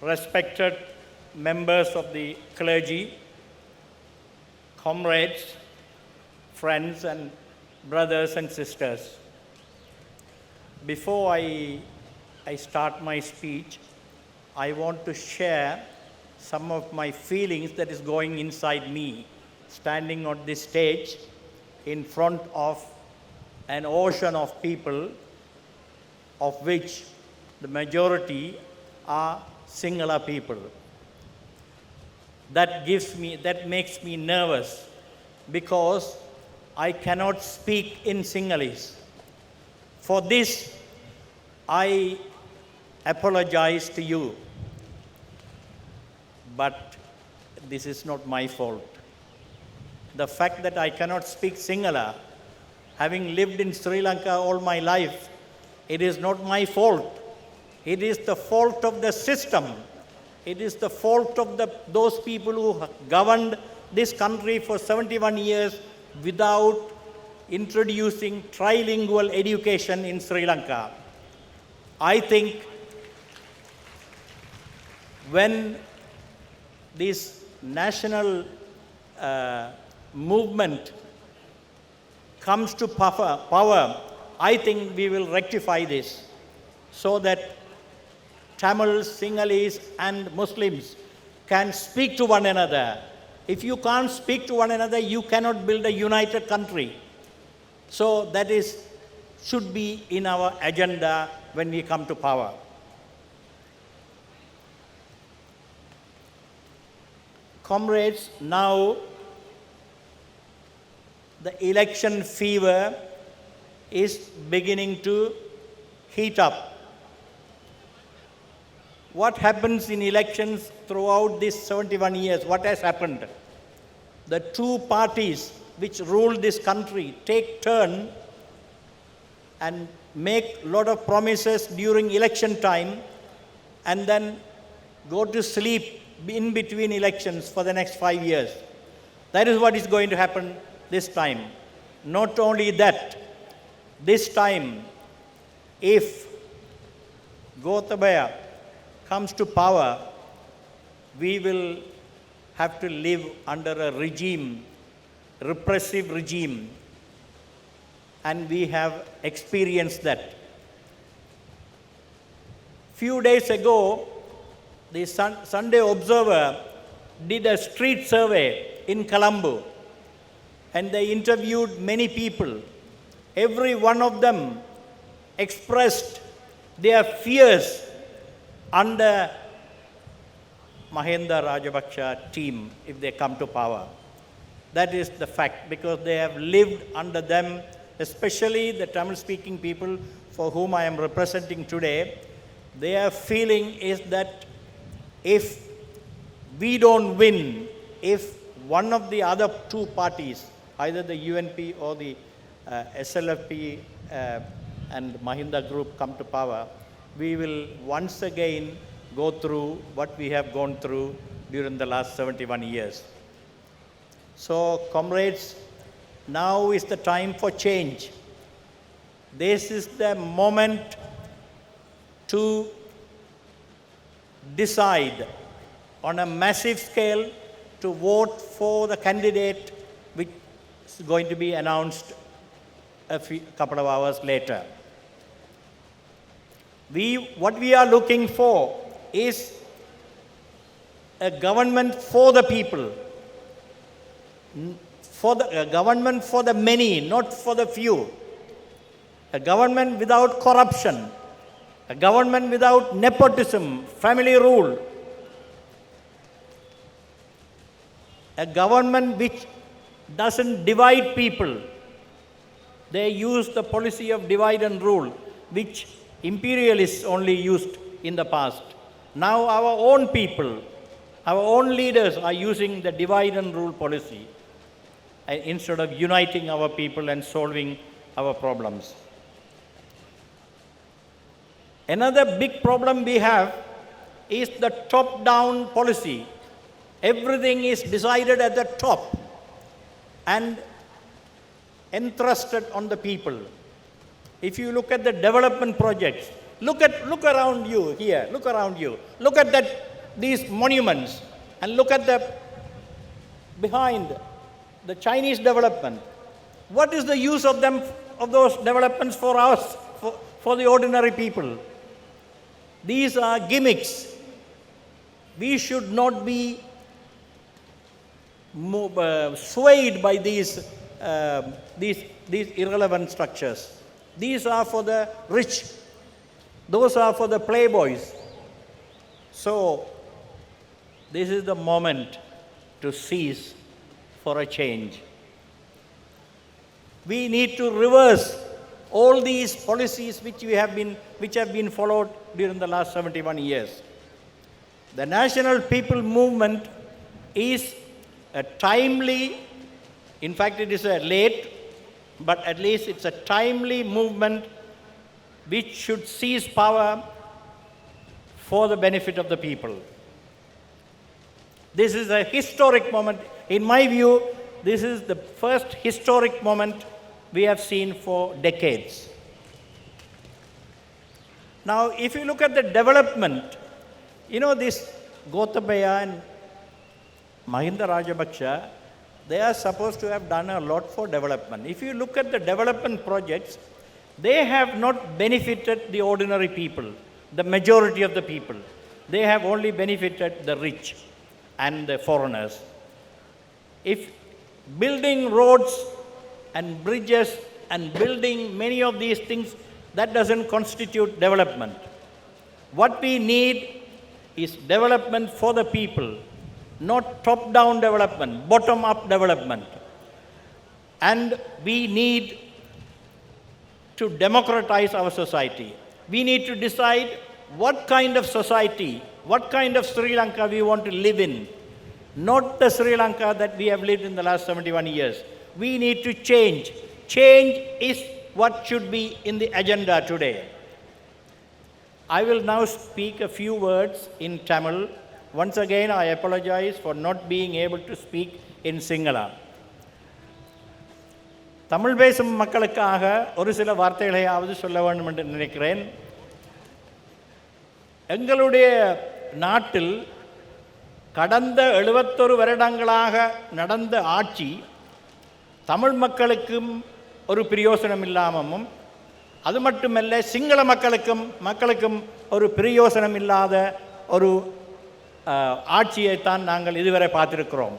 respected members of the clergy, comrades, friends and brothers and sisters. Before I start my speech, I want to share some of my feelings that is going inside me, standing on this stage in front of an ocean of people, of which the majority are Sinhala people. That makes me nervous because I cannot speak in Sinhalese. For this, I apologize to you, but this is not my fault. The fact that I cannot speak Sinhala, having lived in Sri Lanka all my life, it is not my fault. It is the fault of the system. It is the fault of those people who governed this country for 71 years without introducing trilingual education in Sri Lanka. I think when this national movement comes to power, I think we will rectify this so that Tamils, Sinhalese and Muslims can speak to one another. If you can't speak to one another, you cannot build a united country. So that should be in our agenda when we come to power. Comrades, now the election fever is beginning to heat up. What happens in elections throughout these 71 years? What has happened? The two parties which rule this country take turn and make a lot of promises during election time and then go to sleep in between elections for the next 5 years. That is what is going to happen this time. Not only that, this time, if Gotabaya comes to power, we will have to live under a regime, repressive regime, and we have experienced that. Few days ago, the Sunday Observer did a street survey in Colombo, and they interviewed many people. Every one of them expressed their fears under Mahinda Rajapaksa team if they come to power. That is the fact, because they have lived under them, especially the Tamil-speaking people for whom I am representing today. Their feeling is that if we don't win, if one of the other two parties, either the UNP or the SLFP and Mahinda group come to power, we will once again go through what we have gone through during the last 71 years. So, comrades, now is the time for change. This is the moment to decide on a massive scale to vote for the candidate which is going to be announced a couple of hours later. What we are looking for is a government for the people, a government for the many, not for the few, a government without corruption, a government without nepotism, family rule, a government which doesn't divide people. They use the policy of divide and rule, which imperialists only used in the past. Now our own people, our own leaders are using the divide and rule policy instead of uniting our people and solving our problems. Another big problem we have is the top-down policy. Everything is decided at the top and entrusted on the people. If you look at the development projects, Look around you here. Look around you. Look at these monuments, and look at behind the Chinese development. What is the use of them, of those developments for us, for the ordinary people? These are gimmicks. We should not be swayed by these irrelevant structures. These are for the rich. Those are for the playboys. So, this is the moment to seize for a change. We need to reverse all these policies which have been followed during the last 71 years. The National People Movement is a timely, in fact it is a late, but at least it's a timely movement which should seize power for the benefit of the people. This is a historic moment. In my view, this is the first historic moment we have seen for decades. Now, if you look at the development, this Gotabaya and Mahinda Rajapaksa, they are supposed to have done a lot for development. If you look at the development projects, they have not benefited the ordinary people, the majority of the people. They have only benefited the rich and the foreigners. If building roads and bridges and building many of these things, that doesn't constitute development. What we need is development for the people, not top-down development, bottom-up development. And we need to democratize our society. We need to decide what kind of society, what kind of Sri Lanka we want to live in, not the Sri Lanka that we have lived in the last 71 years. We need to change. Change is what should be in the agenda today. I will now speak a few words in Tamil. Once again, I apologize for not being able to speak in Sinhala. Tamil பேசும் மக்களுக்காக ஒரு சில வார்த்தைகளையாவது சொல்ல வேண்டும் என்று நினைக்கிறேன். எங்களுடைய நாட்டில் கடந்த 71 வருடங்களாக நடந்த ஆட்சி தமிழ் மக்களுக்கும் ஒரு பிரயோசனம் இல்லாமலும், அது மட்டுமல்ல சிங்கள மக்களுக்கும் ஒரு பிரயோசனம் இல்லாத ஒரு ஆட்சியைத்தான் நாங்கள் இதுவரை பார்த்திருக்கிறோம்.